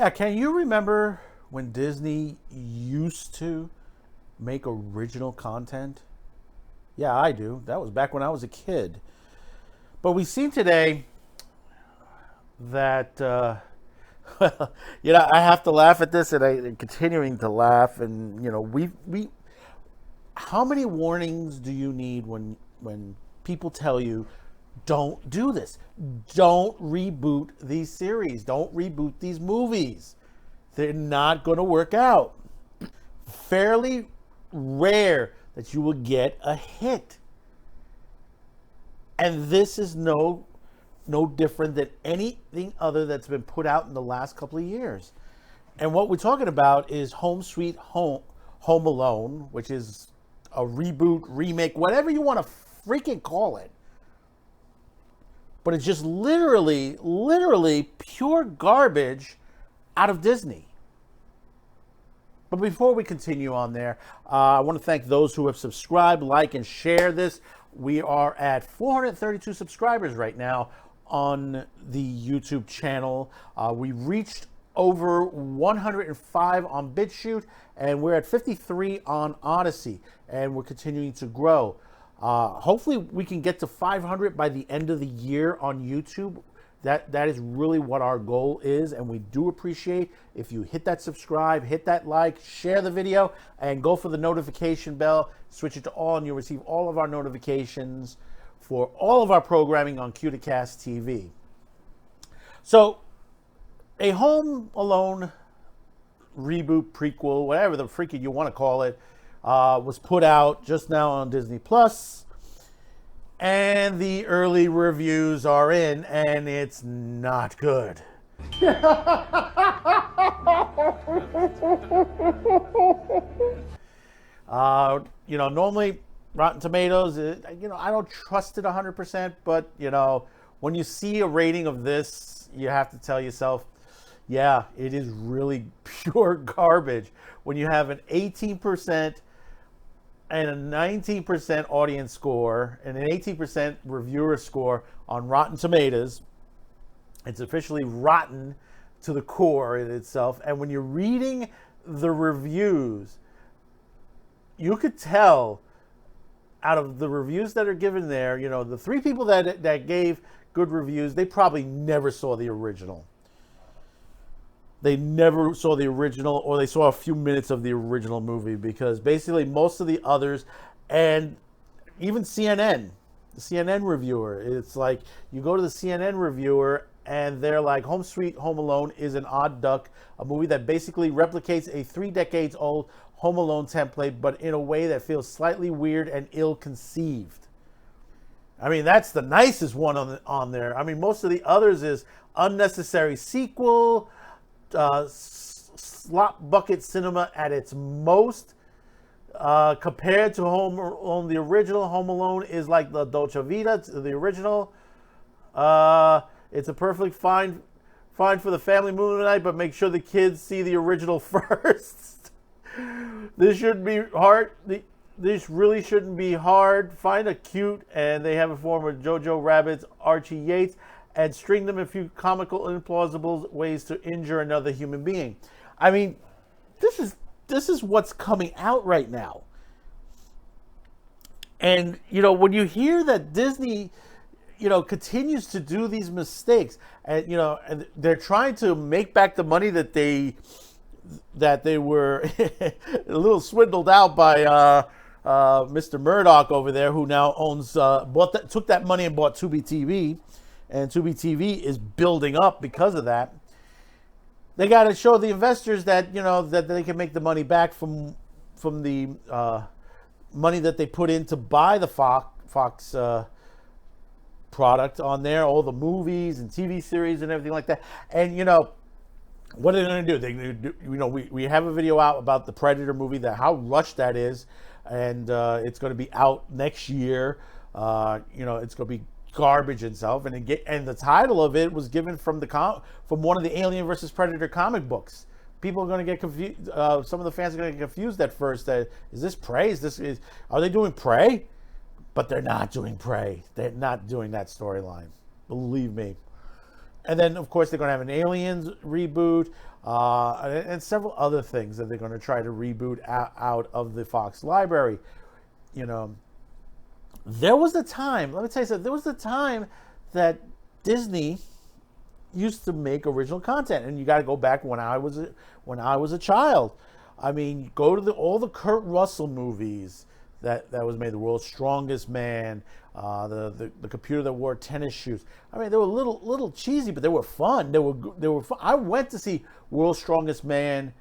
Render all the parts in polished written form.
Yeah, can you remember when Disney used to make original content? Yeah, I do. That was back when I was a kid. But we see today that, I have to laugh at this, and I'm continuing to laugh. And how many warnings do you need when people tell you, don't do this, don't reboot these series, don't reboot these movies, they're not going to work out. Fairly rare that you will get a hit, and this is no different than anything other that's been put out in the last couple of years. And what we're talking about is Home Sweet Home Alone, which is a reboot, remake, whatever you want to freaking call it. But it's just literally pure garbage out of Disney. But before we continue on there, I want to thank those who have subscribed, like, and share this. We are at 432 subscribers right now on the YouTube channel. We reached over 105 on BitChute, and we're at 53 on Odyssey, and we're continuing to grow. Hopefully we can get to 500 by the end of the year on YouTube. That is really what our goal is, and we do appreciate if you hit that subscribe, hit that like, share the video, and go for the notification bell. Switch it to all, and you'll receive all of our notifications for all of our programming on Q2Cast TV. So, a Home Alone reboot, prequel, whatever the freaking you want to call it, was put out just now on Disney Plus, and the early reviews are in, and it's not good. Normally Rotten Tomatoes, I don't trust it 100%, but when you see a rating of this, you have to tell yourself, yeah, it is really pure garbage. When you have an 18% and a 19% audience score and an 18% reviewer score on Rotten Tomatoes, it's officially rotten to the core in itself. And when you're reading the reviews, you could tell out of the reviews that are given there, the 3 people that gave good reviews, they probably never saw the original. They never saw the original, or they saw a few minutes of the original movie, because basically most of the others, and even CNN, the CNN reviewer, it's like you go to the CNN reviewer and they're like, Home Sweet Home Alone is an odd duck, a movie that basically replicates a 3 decades old Home Alone template, but in a way that feels slightly weird and ill-conceived. I mean, that's the nicest one on there. I mean, most of the others is unnecessary sequel, slop bucket cinema at its most. Compared to Home Alone, the original Home Alone is like the Dolce Vita, the original. It's a perfect fine for the family movie night, but make sure the kids see the original first. This shouldn't be hard. This really shouldn't be hard. Find a cute, and they have a form of Jojo Rabbit's Archie Yates, and string them a few comical and implausible ways to injure another human being. I mean, this is what's coming out right now. And, when you hear that Disney, continues to do these mistakes, and, and they're trying to make back the money that they were a little swindled out by Mr. Murdoch over there, who now owns, took that money and bought Tubi TV. And Tubi TV is building up because of that. They got to show the investors that that they can make the money back from the money that they put in to buy the Fox product on there, all the movies and TV series and everything like that. And what are they going to do? They're going to do, we have a video out about the Predator movie, how rushed that is, and it's going to be out next year. It's going to be garbage itself, and the title of it was given from one of the Alien versus Predator comic books. People are going to get confused. Some of the fans are going to get confused at first. That is this Prey? Are they doing Prey? But they're not doing Prey. They're not doing that storyline. Believe me. And then, of course, they're going to have an Aliens reboot and several other things that they're going to try to reboot out of the Fox library. You know, there was a time, let me tell you something, there was a time that Disney used to make original content. And you got to go back when I was a child. I mean, go to all the Kurt Russell movies that was made, The World's Strongest Man, the computer that wore tennis shoes. I mean, they were little cheesy, but they were fun. They were fun. I went to see World's Strongest Man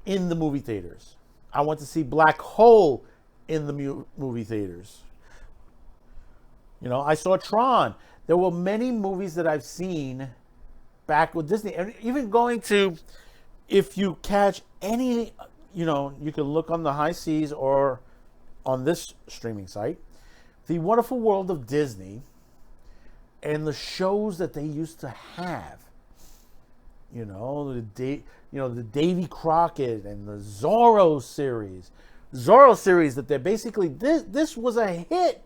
in the movie theaters. I went to see Black Hole in the movie theaters. You know, I saw Tron. There were many movies that I've seen back with Disney, and even going to, if you catch any, you know, you can look on the high seas or on this streaming site, The Wonderful World of Disney, and the shows that they used to have. You know, the Davy Crockett and the Zorro series. Zorro series that they're basically, this was a hit,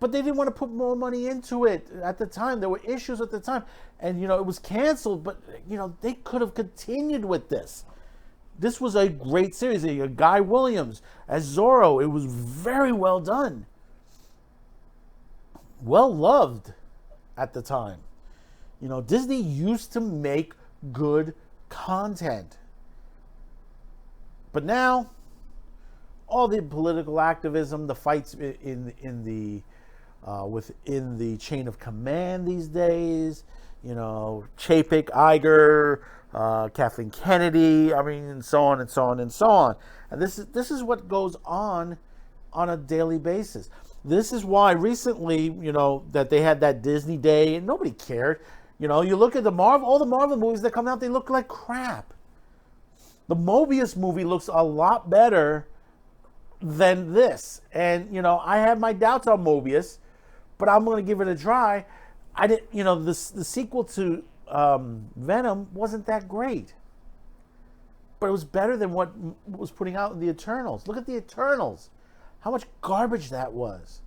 but they didn't want to put more money into it at the time. There were issues at the time, and you know, it was canceled, but you know, they could have continued with this. This was a great series. Guy Williams as Zorro. It was very well done. Well loved at the time. You know, Disney used to make good content. But now, all the political activism, the fights within the chain of command these days, you know, Chapek, Iger, Kathleen Kennedy, I mean, and so on and so on and so on. And this is what goes on a daily basis. This is why recently, you know, that they had that Disney Day and nobody cared. You know, you look at all the Marvel movies that come out, they look like crap. The Mobius movie looks a lot better than this. And, you know, I have my doubts on Mobius, but I'm going to give it a try. I didn't, you know, the sequel to Venom wasn't that great, but it was better than what was putting out in the Eternals. Look at the Eternals, how much garbage that was.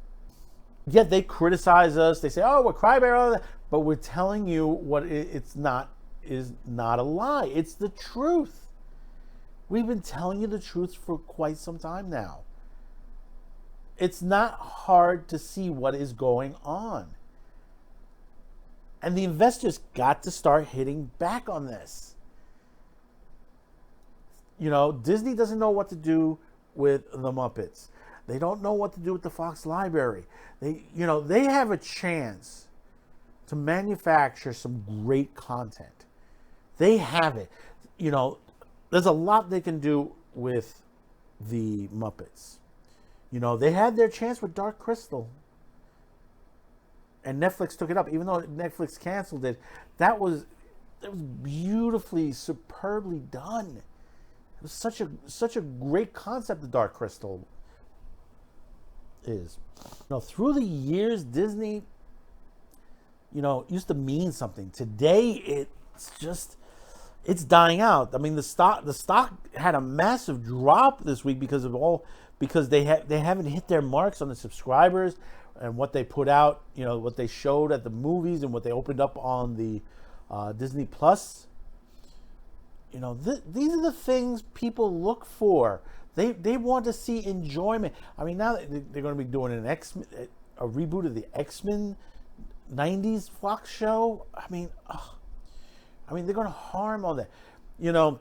Yet they criticize us. They say, "Oh, we're crybaby," all that, but we're telling you what it's not is not a lie. It's the truth. We've been telling you the truth for quite some time now. It's not hard to see what is going on. And the investors got to start hitting back on this. You know, Disney doesn't know what to do with the Muppets. They don't know what to do with the Fox library. They have a chance to manufacture some great content. They have it. You know, there's a lot they can do with the Muppets. You know, they had their chance with Dark Crystal. And Netflix took it up, even though Netflix canceled it. That was beautifully, superbly done. It was such a great concept, the Dark Crystal is. You know, through the years, Disney, you know, used to mean something. Today, it's dying out. I mean, the stock had a massive drop this week because they haven't hit their marks on the subscribers and what they put out, you know, what they showed at the movies and what they opened up on the Disney Plus. You know, these are the things people look for. They want to see enjoyment. I mean, now they're going to be doing a reboot of the X-Men 90s Fox show. I mean, they're going to harm all that. You know,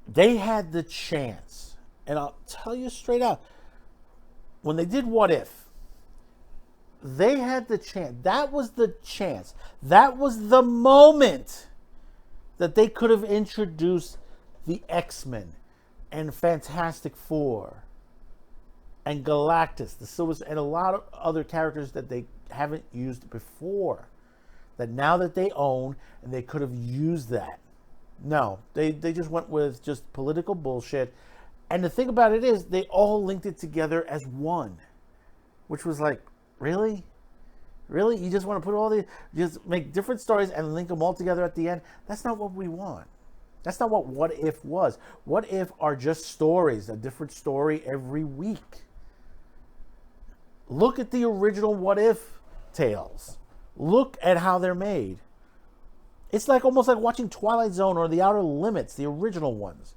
they had the chance. And I'll tell you straight out, when they did What If, they had the chance. That was the chance. That was the moment that they could have introduced the X-Men and Fantastic Four and Galactus, the Silver, and a lot of other characters that they haven't used before, that now that they own, and they could have used that. No, they just went with just political bullshit. And the thing about it is, they all linked it together as one, which was like, really? Really? You just want to put just make different stories and link them all together at the end? That's not what we want. That's not what If was. What If are just stories, a different story every week. Look at the original What If tales. Look at how they're made. It's like almost like watching Twilight Zone or The Outer Limits, the original ones.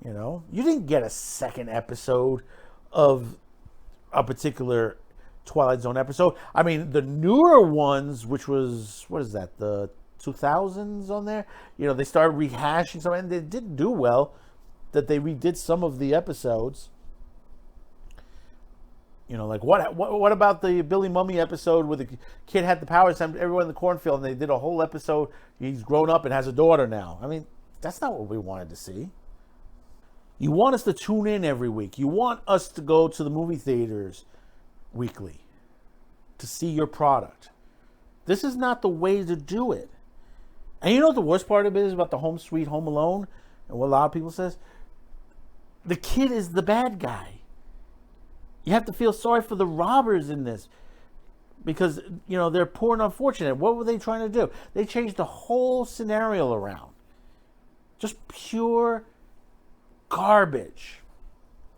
You know, you didn't get a second episode of a particular Twilight Zone episode. I mean, the newer ones, which was, what is that, the 2000s on there? You know, they started rehashing some, and they didn't do well, that they redid some of the episodes. You know, like what about the Billy Mummy episode where the kid had the powers, everyone in the cornfield, and they did a whole episode, he's grown up and has a daughter now. I mean, that's not what we wanted to see. You want us to tune in every week. You want us to go to the movie theaters weekly to see your product. This is not the way to do it. And you know what the worst part of it is about the Home Sweet Home Alone, and what a lot of people says? The kid is the bad guy. You have to feel sorry for the robbers in this because, you know, they're poor and unfortunate. What were they trying to do? They changed the whole scenario around. Just pure garbage.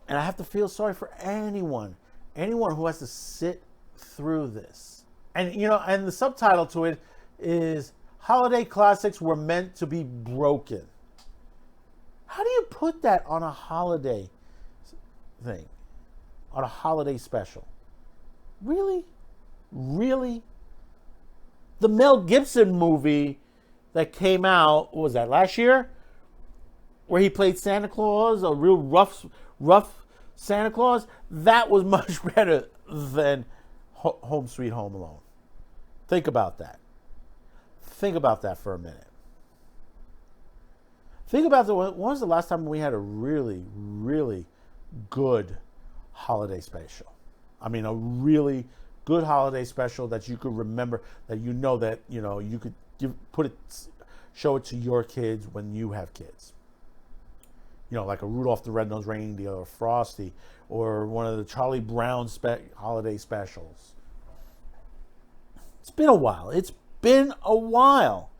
And I have to feel sorry for anyone who has to sit through this. And, you know, and the subtitle to it is Holiday Classics Were Meant to Be Broken. How do you put that on a holiday thing? On a holiday special? Really? Really? The Mel Gibson movie that came out, what was that, last year? Where he played Santa Claus, a real rough Santa Claus. That was much better than Home Sweet Home Alone. Think about that. Think about that for a minute. Think about when was the last time we had a really, really good holiday special? I mean, a really good holiday special that you could remember, that you know you could show it to your kids when you have kids. You know, like a Rudolph the Red-Nosed Reindeer or Frosty or one of the Charlie Brown holiday specials. It's been a while. It's been a while.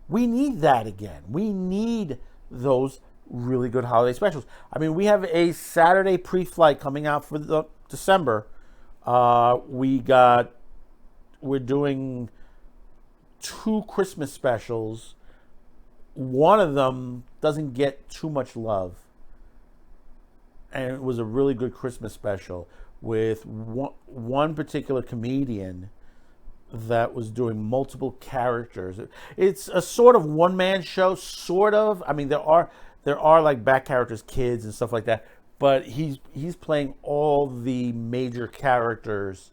We need that again. We need those really good holiday specials. I mean, we have a Saturday pre-flight coming out for December. We're doing 2 Christmas specials. One of them doesn't get too much love, and it was a really good Christmas special with one particular comedian that was doing multiple characters. It's a sort of one-man show, sort of. I mean, there are like back characters, kids and stuff like that, but he's playing all the major characters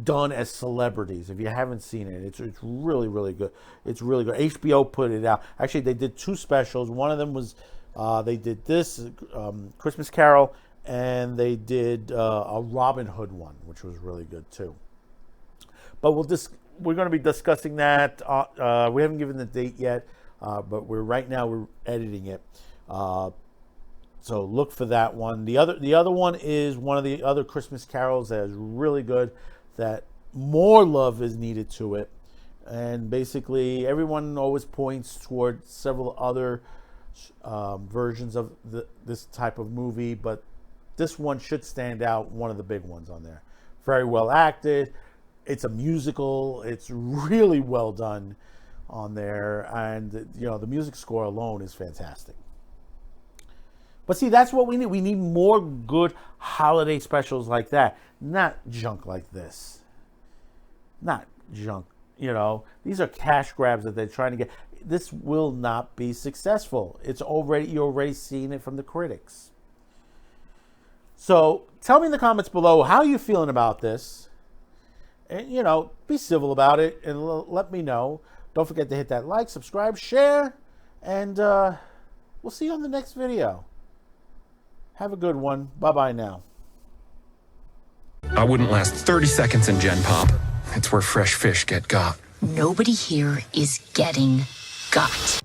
done as celebrities. If you haven't seen it, it's really, really good. It's really good. HBO put it out. Actually, they did 2 specials. One of them was they did this Christmas Carol, and they did a Robin Hood one, which was really good too. But we're going to be discussing that. We haven't given the date yet, but we're editing it. So look for that one. The other one is one of the other Christmas carols that is really good, that more love is needed to it. And basically everyone always points toward several other versions of this type of movie, but this one should stand out, one of the big ones on there. Very well acted. It's a musical. It's really well done on there. And, you know, the music score alone is fantastic. But see, that's what we need. We need more good holiday specials like that. Not junk like this. Not junk. You know, these are cash grabs that they're trying to get. This will not be successful. You're already seeing it from the critics. So tell me in the comments below how you're feeling about this. And, you know, be civil about it and let me know. Don't forget to hit that like, subscribe, share, and we'll see you on the next video. Have a good one. Bye-bye now. I wouldn't last 30 seconds in Gen Pop. It's where fresh fish get got. Nobody here is getting got.